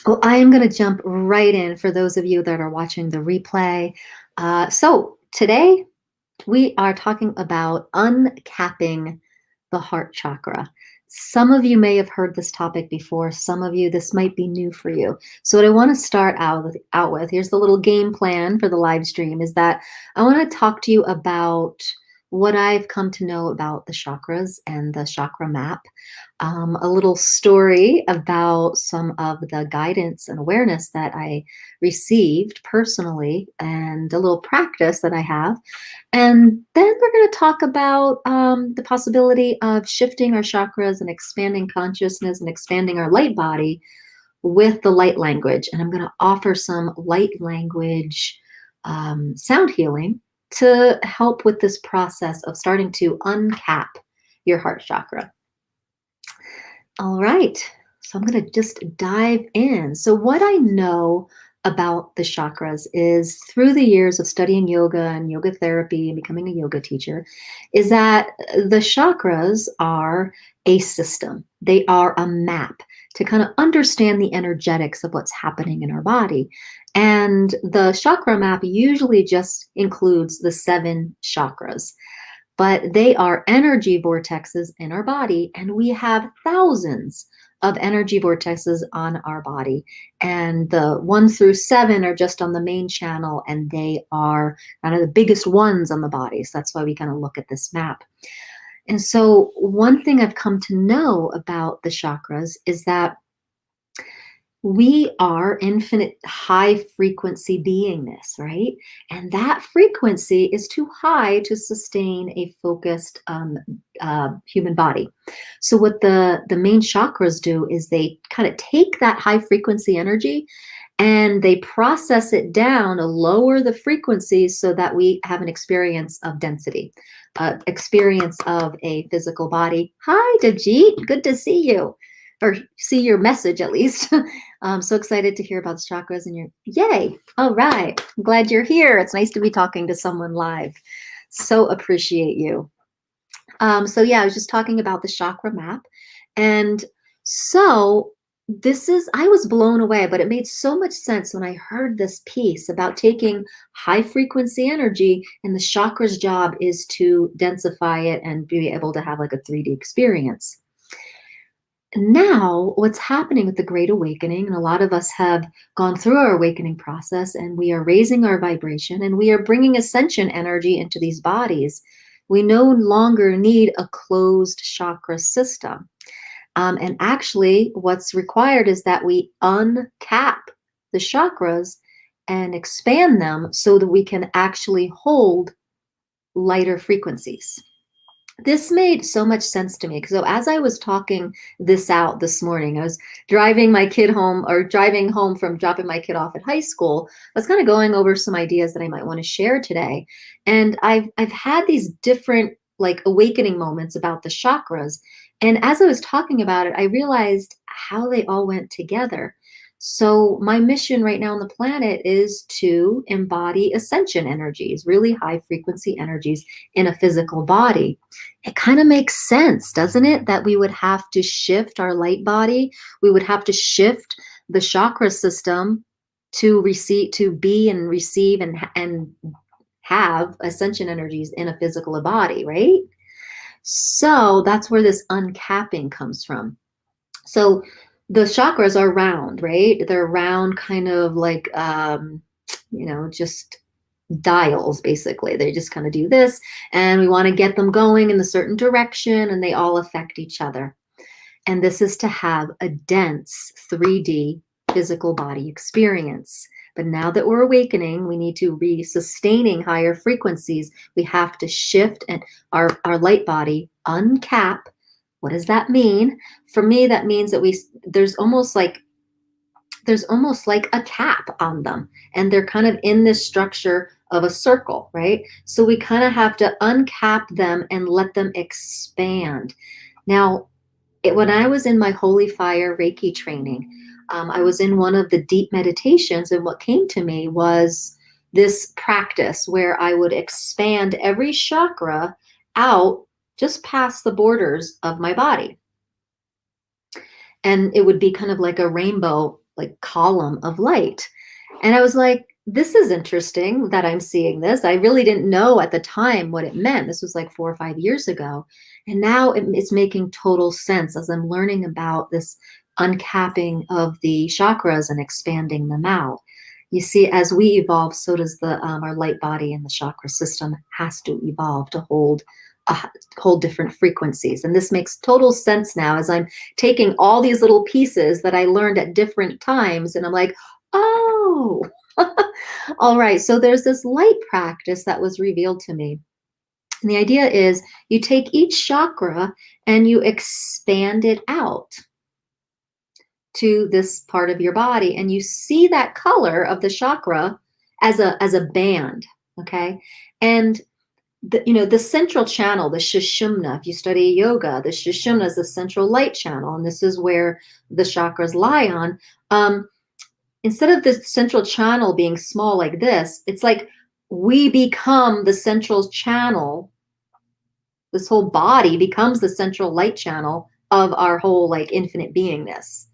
Well, I am going to jump right in for those of you that are watching the replay. So today we are talking about uncapping the heart chakra. Some of you may have heard this topic before. Some of you, this might be new for you. So what I want to start out with, here's the little game plan for the live stream, is that I want to talk to you about what I've come to know about the chakras and the chakra map, a little story about some of the guidance and awareness that I received personally, and a little practice that I have. And then we're going to talk about the possibility of shifting our chakras and expanding consciousness and expanding our light body with the light language. And I'm going to offer some light language sound healing to help with this process of starting to uncap your heart chakra. All right, so I'm going to just dive in. So what I know about the chakras is, through the years of studying yoga and yoga therapy and becoming a yoga teacher, is that the chakras are a system. They are a map to kind of understand the energetics of what's happening in our body. And the chakra map usually just includes the 7 chakras, but they are energy vortexes in our body, and we have thousands of energy vortexes on our body. And the 1 through 7 are just on the main channel, and they are kind of the biggest ones on the body. So that's why we kind of look at this map. And so one thing I've come to know about the chakras is that we are infinite high frequency beingness, right? And that frequency is too high to sustain a focused human body. So what the main chakras do is they kind of take that high frequency energy and they process it down to lower the frequencies so that we have an experience of density, experience of a physical body. Hi, Dajit, good to see you, or see your message at least. I'm so excited to hear about the chakras and yay. All right. I'm glad you're here. It's nice to be talking to someone live. So appreciate you. So yeah, I was just talking about the chakra map. And so I was blown away, but it made so much sense when I heard this piece about taking high frequency energy, and the chakra's job is to densify it and be able to have like a 3D experience. Now, what's happening with the Great Awakening, and a lot of us have gone through our awakening process, and we are raising our vibration, and we are bringing ascension energy into these bodies. We no longer need a closed chakra system. And actually, what's required is that we uncap the chakras and expand them so that we can actually hold lighter frequencies. This made so much sense to me. So as I was talking this out this morning, I was driving my kid home, or driving home from dropping my kid off at high school. I was kind of going over some ideas that I might want to share today. And I've had these different like awakening moments about the chakras. And as I was talking about it, I realized how they all went together. So my mission right now on the planet is to embody ascension energies, really high frequency energies in a physical body. It kind of makes sense, doesn't it? That we would have to shift our light body. We would have to shift the chakra system to receive, to be and receive and have ascension energies in a physical body, right? So that's where this uncapping comes from. So the chakras are round, right? They're round, kind of like, just dials, basically. They just kind of do this, and we want to get them going in a certain direction, and they all affect each other. And this is to have a dense 3D physical body experience. But now that we're awakening, we need to be sustaining higher frequencies. We have to shift and our light body uncap. What does that mean? For me, that means that there's almost like a cap on them, and they're kind of in this structure of a circle, right? So we kind of have to uncap them and let them expand. Now, when I was in my Holy Fire Reiki training, I was in one of the deep meditations, and what came to me was this practice where I would expand every chakra out just past the borders of my body. And it would be kind of like a rainbow like column of light. And I was like, this is interesting that I'm seeing this. I really didn't know at the time what it meant. This was like 4 or 5 years ago. And now it's making total sense as I'm learning about this uncapping of the chakras and expanding them out. You see, as we evolve, so does the our light body, and the chakra system has to evolve to hold different frequencies. And this makes total sense now as I'm taking all these little pieces that I learned at different times, and I'm like, oh, all right. So there's this light practice that was revealed to me. And the idea is you take each chakra and you expand it out to this part of your body, and you see that color of the chakra as a band, okay? And the central channel, the Sushumna, if you study yoga, the Sushumna is the central light channel, and this is where the chakras lie on. Instead of the central channel being small like this, it's like we become the central channel. This whole body becomes the central light channel of our whole like infinite beingness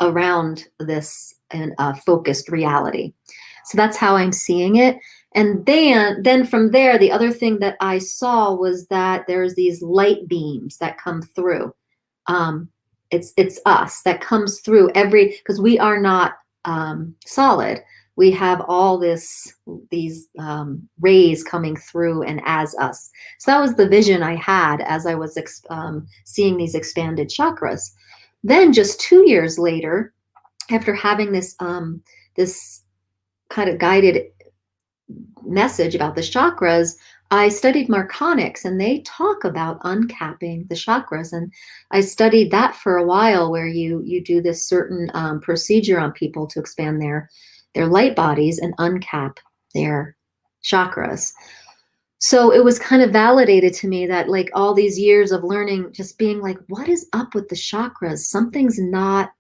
around this focused reality. So that's how I'm seeing it. And then from there, the other thing that I saw was that there's these light beams that come through. It's us that comes through because we are not solid. We have all these rays coming through and as us. So that was the vision I had as I was seeing these expanded chakras. Then just 2 years later, after having this kind of guided message about the chakras, I studied Marconics, and they talk about uncapping the chakras. And I studied that for a while, where you do this certain procedure on people to expand their light bodies and uncap their chakras. So it was kind of validated to me that like all these years of learning, just being like, what is up with the chakras? Something's not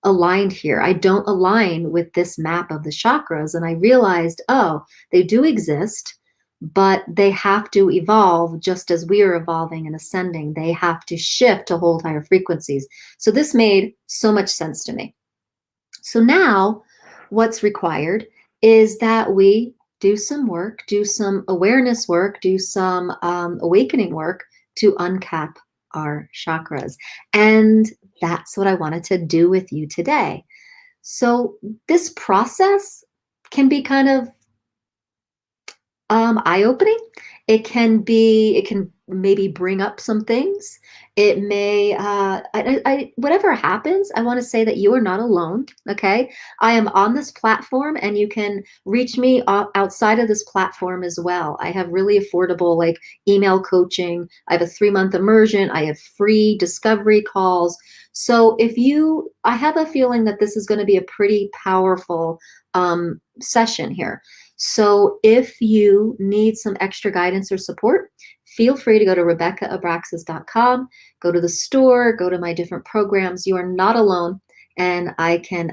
aligned here. I don't align with this map of the chakras. And I realized, oh, they do exist, but they have to evolve just as we are evolving and ascending. They have to shift to hold higher frequencies. So this made so much sense to me. So now what's required is that we do some work, do some awareness work, do some awakening work to uncap our chakras. And that's what I wanted to do with you today. So this process can be kind of eye-opening. It can maybe bring up some things. It may, whatever happens, I want to say that you are not alone. Okay. I am on this platform, and you can reach me outside of this platform as well. I have really affordable like email coaching. I have a 3-month immersion. I have free discovery calls. So I have a feeling that this is going to be a pretty powerful session here. So if you need some extra guidance or support, feel free to go to RebeccaAbraxas.com, go to the store, go to my different programs. You are not alone, and I can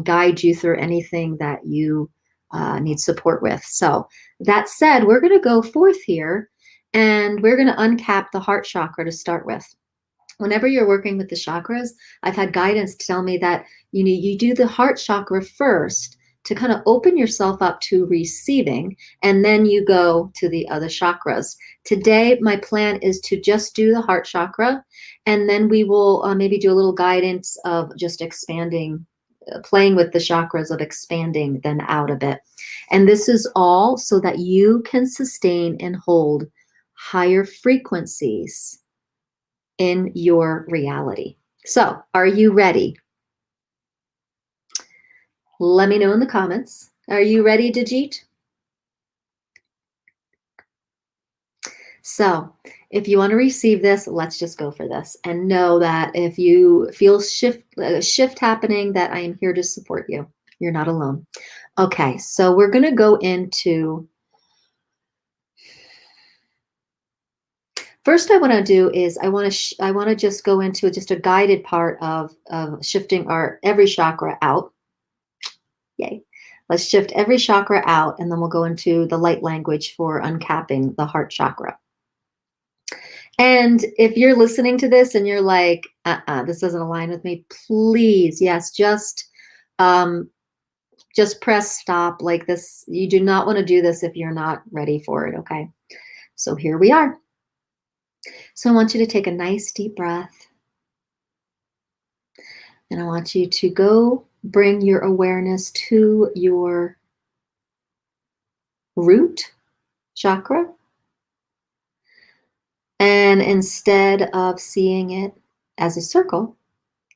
guide you through anything that you need support with. So that said, we're going to go forth here, and we're going to uncap the heart chakra to start with. Whenever you're working with the chakras, I've had guidance tell me that you do the heart chakra first to kind of open yourself up to receiving, and then you go to the other chakras. Today, my plan is to just do the heart chakra, and then we will maybe do a little guidance of just expanding, playing with the chakras of expanding them out a bit. And this is all so that you can sustain and hold higher frequencies in your reality. So, are you ready? Let me know in the comments. Are you ready, Dijit? So if you want to receive this, let's just go for this. And know that if you feel a shift happening, that I am here to support you. You're not alone. Okay, so we're going to go into... First, I want to do is I want to just go into just a guided part of shifting every chakra out. Yay. Let's shift every chakra out, and then we'll go into the light language for uncapping the heart chakra. And if you're listening to this and you're like, this doesn't align with me, please, yes, just Um, just press stop like this. You do not want to do this if you're not ready for it, okay? So here we are. So I want you to take a nice deep breath. And I want you to go bring your awareness to your root chakra. And instead of seeing it as a circle,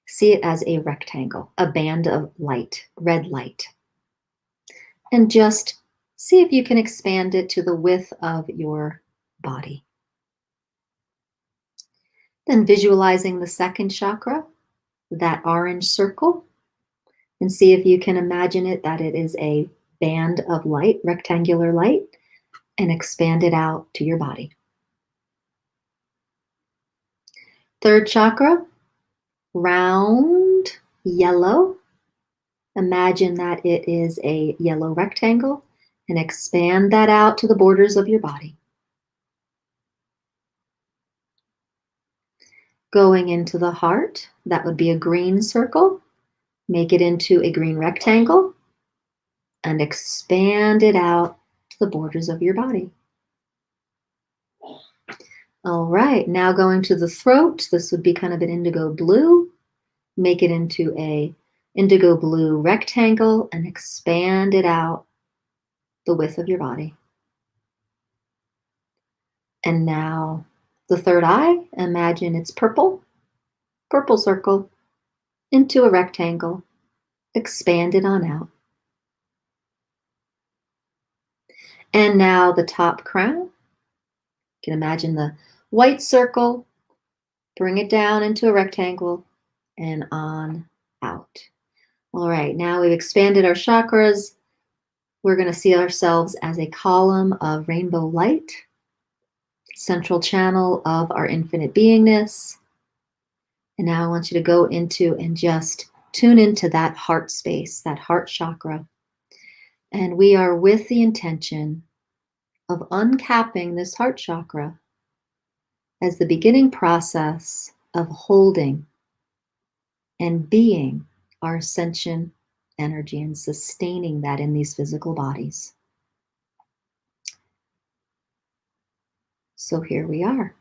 see it as a rectangle, a band of light, red light. And just see if you can expand it to the width of your body. Then visualizing the second chakra, that orange circle, and see if you can imagine it that it is a band of light, rectangular light, and expand it out to your body. Third chakra, round yellow. Imagine that it is a yellow rectangle and expand that out to the borders of your body. Going into the heart, that would be a green circle. Make it into a green rectangle and expand it out to the borders of your body. All right, now going to the throat, this would be kind of an indigo blue. Make it into a indigo blue rectangle and expand it out the width of your body. And now the third eye, imagine it's purple, purple circle into a rectangle, expand it on out. And now the top crown, you can imagine the white circle, bring it down into a rectangle and on out. All right, now we've expanded our chakras. We're going to see ourselves as a column of rainbow light, central channel of our infinite beingness. And now I want you to go into and just tune into that heart space, that heart chakra. And we are with the intention of uncapping this heart chakra as the beginning process of holding and being our ascension energy and sustaining that in these physical bodies. So here we are.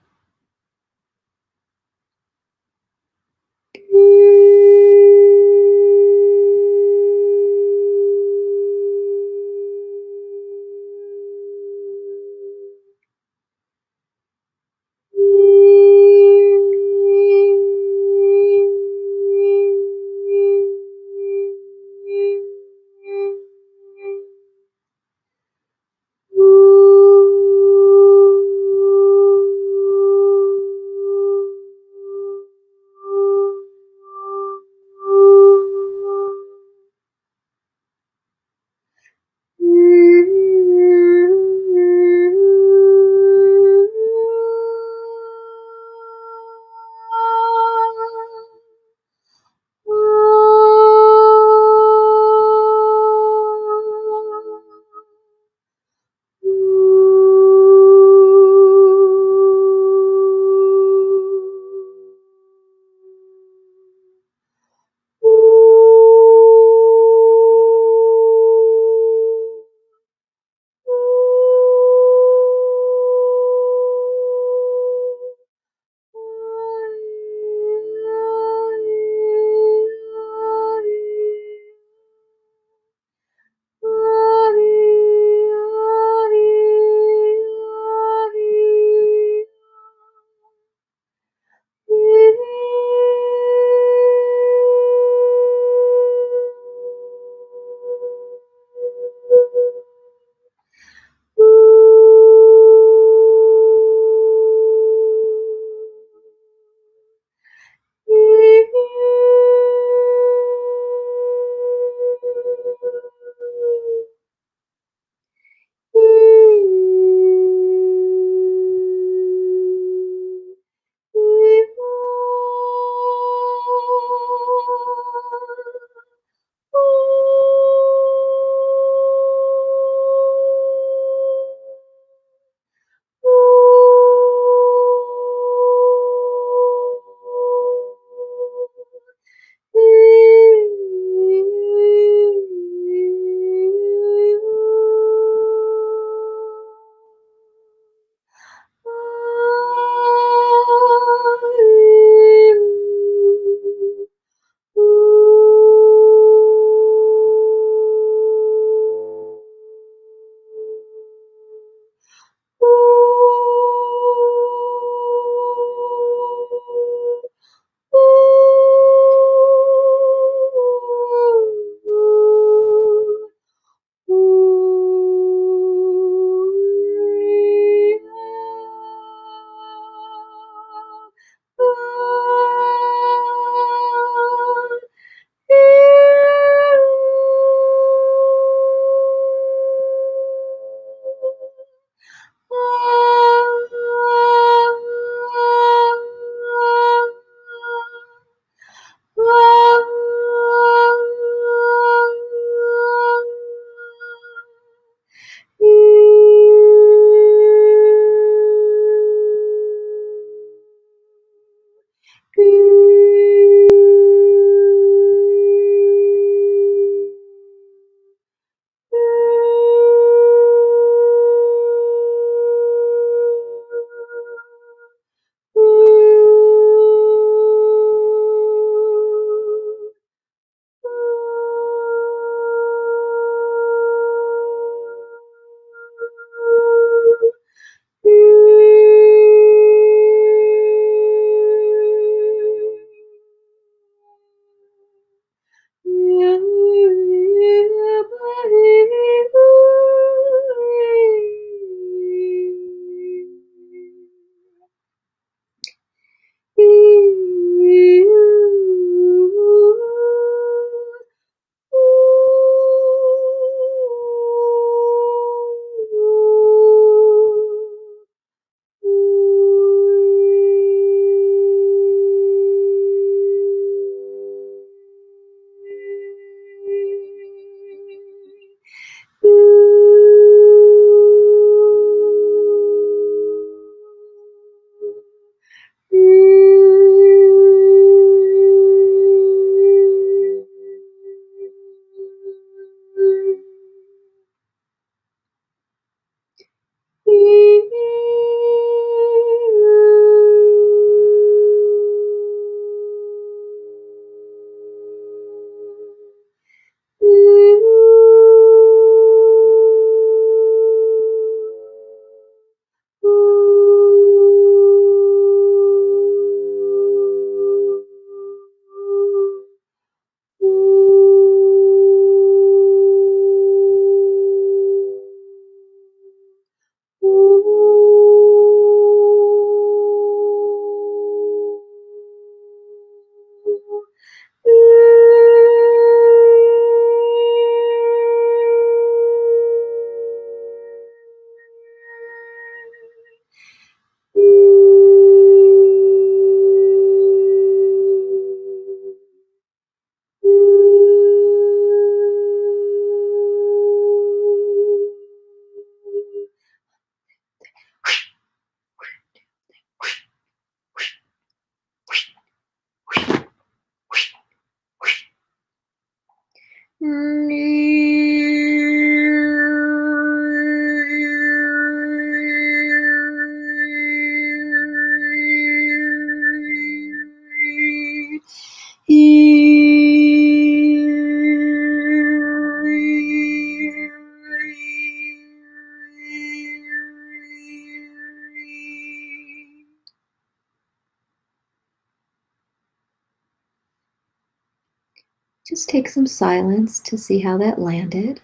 Just take some silence to see how that landed.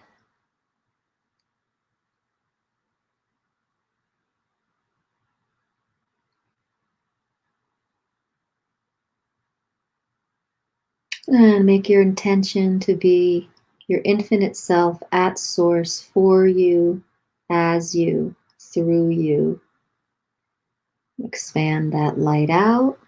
And make your intention to be your infinite self at source for you, as you, through you. Expand that light out.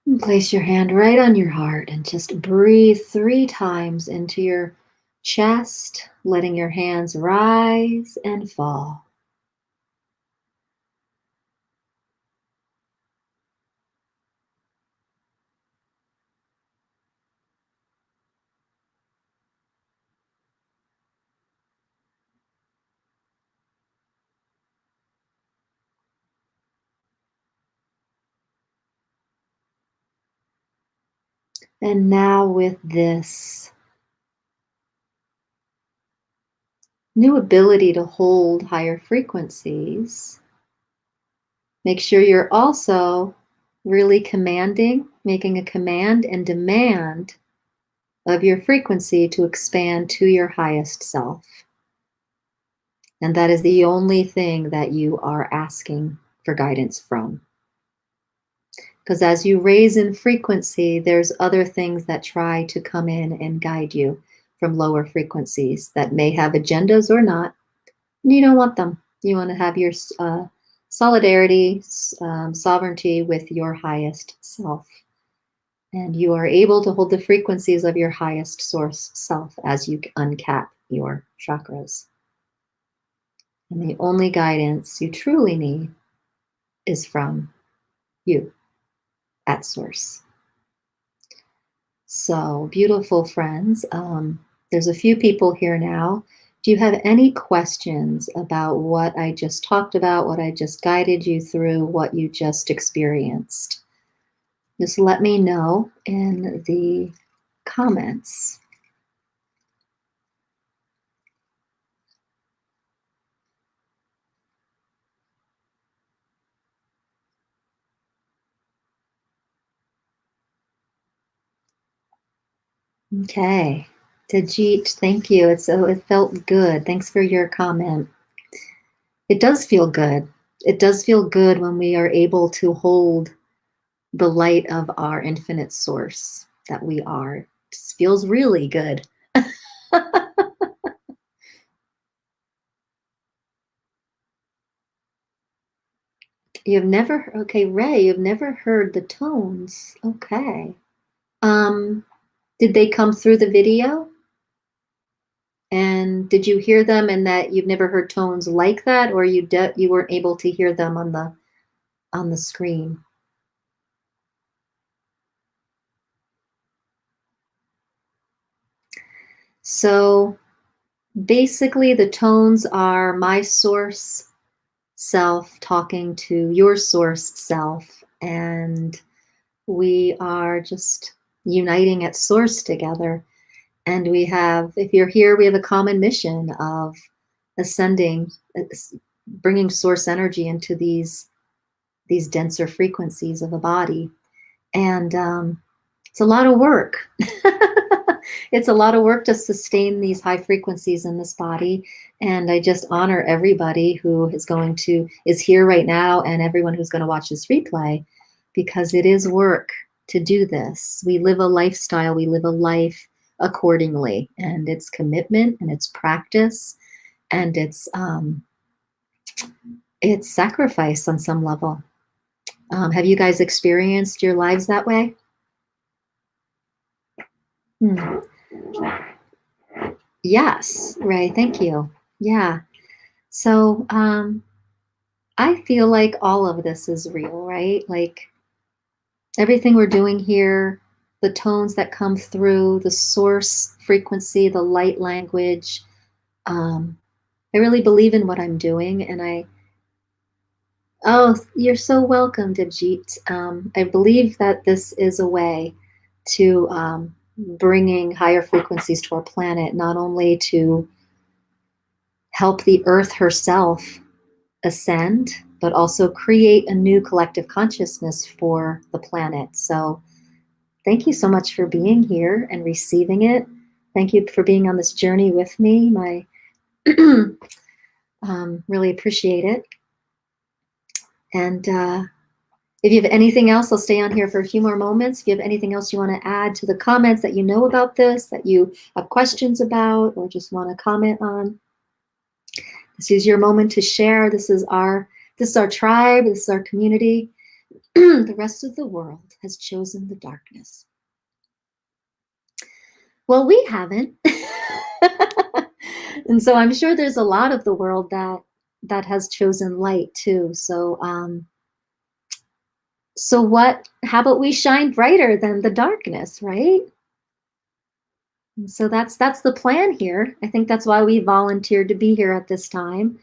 And place your hand right on your heart and just breathe 3 times into your chest, letting your hands rise and fall. And now, with this new ability to hold higher frequencies, make sure you're also really commanding, making a command and demand of your frequency to expand to your highest self. And that is the only thing that you are asking for guidance from. Because as you raise in frequency, there's other things that try to come in and guide you from lower frequencies that may have agendas or not. You don't want them. You want to have your solidarity, sovereignty with your highest self. And you are able to hold the frequencies of your highest source self as you uncap your chakras. And the only guidance you truly need is from you at source. So, beautiful friends, there's a few people here now. Do you have any questions about what I just talked about, what I just guided you through, what you just experienced? Just let me know in the comments. Okay. Tajit, thank you. It felt good. Thanks for your comment. It does feel good. It does feel good when we are able to hold the light of our infinite source that we are. It just feels really good. Okay, Ray, you've never heard the tones. Okay. Um, did they come through the video? And did you hear them and that you've never heard tones like that, or you weren't able to hear them on the screen? So basically the tones are my source self talking to your source self, and we are just uniting at source together. And we have, if you're here, we have a common mission of ascending, bringing source energy into these denser frequencies of the body. And it's a lot of work. It's a lot of work to sustain these high frequencies in this body. And I just honor everybody who is here right now, and everyone who's going to watch this replay, because it is work to do this. We live a lifestyle, we live a life accordingly, and it's commitment and it's practice and it's sacrifice on some level. Have you guys experienced your lives that way? Yes, Ray, thank you. Yeah. So I feel like all of this is real, right? Like everything we're doing here, the tones that come through, the source frequency, the light language. Um, I really believe in what I'm doing, and oh, you're so welcome, Debjit. I believe that this is a way to bringing higher frequencies to our planet, not only to help the earth herself ascend, but also create a new collective consciousness for the planet. So thank you so much for being here and receiving it. Thank you for being on this journey with me. My really appreciate it. And if you have anything else, I'll stay on here for a few more moments. If you have anything else you want to add to the comments that you know about this, that you have questions about, or just want to comment on, this is your moment to share. This is our tribe. This is our community. The rest of the world has chosen the darkness. Well, we haven't. And so I'm sure there's a lot of the world that has chosen light too. So how about we shine brighter than the darkness, right? And so that's the plan here. I think that's why we volunteered to be here at this time,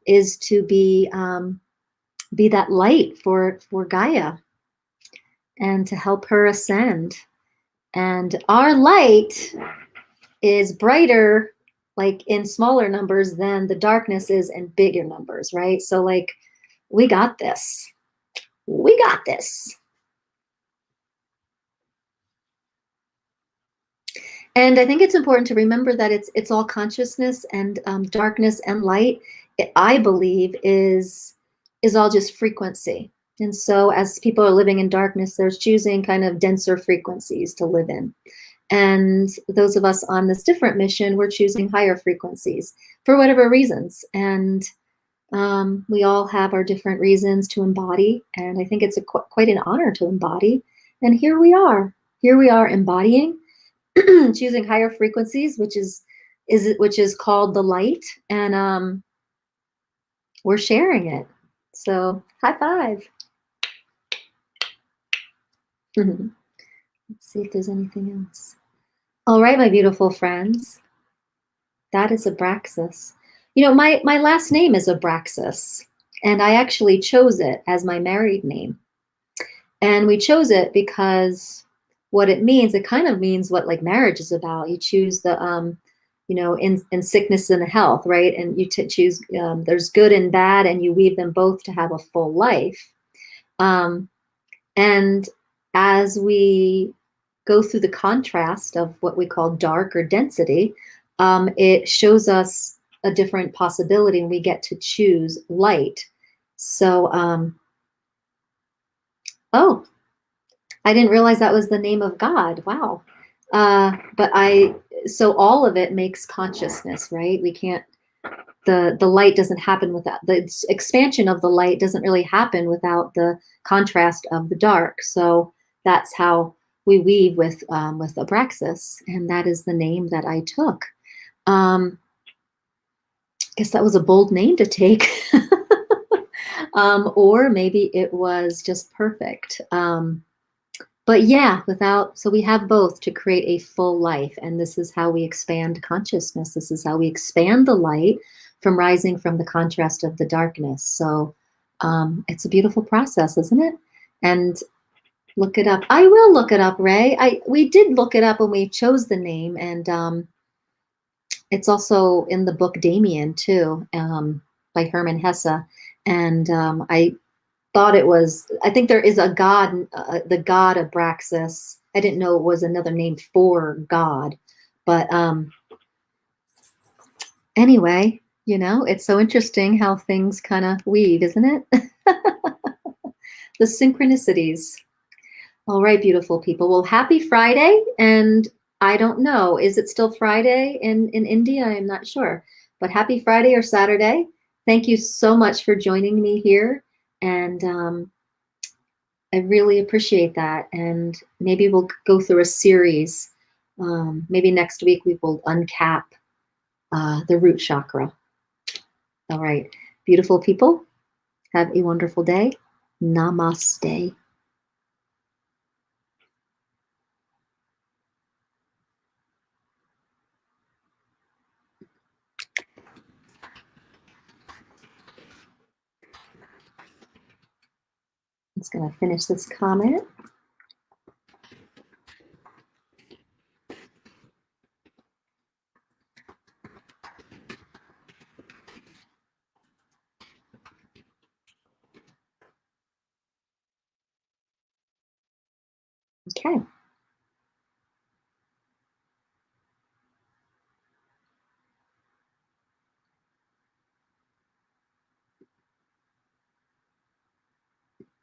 is to be that light for Gaia and to help her ascend. And our light is brighter, like in smaller numbers, than the darkness is in bigger numbers, right? So like, we got this. We got this. And I think it's important to remember that it's all consciousness, and darkness and light, I believe, is all just frequency. And so as people are living in darkness, they're choosing kind of denser frequencies to live in. And those of us on this different mission, we're choosing higher frequencies for whatever reasons. And we all have our different reasons to embody. And I think it's quite an honor to embody. And here we are. Here we are embodying, choosing higher frequencies, which is called the light. And we're sharing it. So high five. Let's see if there's anything else. All right, my beautiful friends. That is Abraxas. You know, my last name is Abraxas, and I actually chose it as my married name. And we chose it because what it means, it kind of means what like marriage is about. You choose the, in sickness and health, right? And you choose, there's good and bad, and you weave them both to have a full life. And as we go through the contrast of what we call dark or density, it shows us a different possibility, and we get to choose light. So, oh, I didn't realize that was the name of God. Wow. So all of it makes consciousness, right? We can't, the light doesn't happen without, the expansion of the light doesn't really happen without the contrast of the dark. So that's how we weave with Abraxas, and that is the name that I took. I guess that was a bold name to take. Or maybe it was just perfect. But yeah, so we have both to create a full life. And this is how we expand consciousness. This is how we expand the light from rising from the contrast of the darkness. So it's a beautiful process, isn't it? And look it up. I will look it up, Ray. We did look it up when we chose the name. And it's also in the book Damien too, by Hermann Hesse. And I thought it was, I think there is a god, the god Abraxas. I didn't know it was another name for God. But anyway, it's so interesting how things kind of weave, isn't it? The synchronicities. All right, beautiful people. Well, happy Friday. And I don't know, is it still Friday in India? I'm not sure. But happy Friday or Saturday. Thank you so much for joining me here. And I really appreciate that. And maybe we'll go through a series. Maybe next week we will uncap the root chakra. All right, beautiful people, have a wonderful day. Namaste. I'm just going to finish this comment. Okay.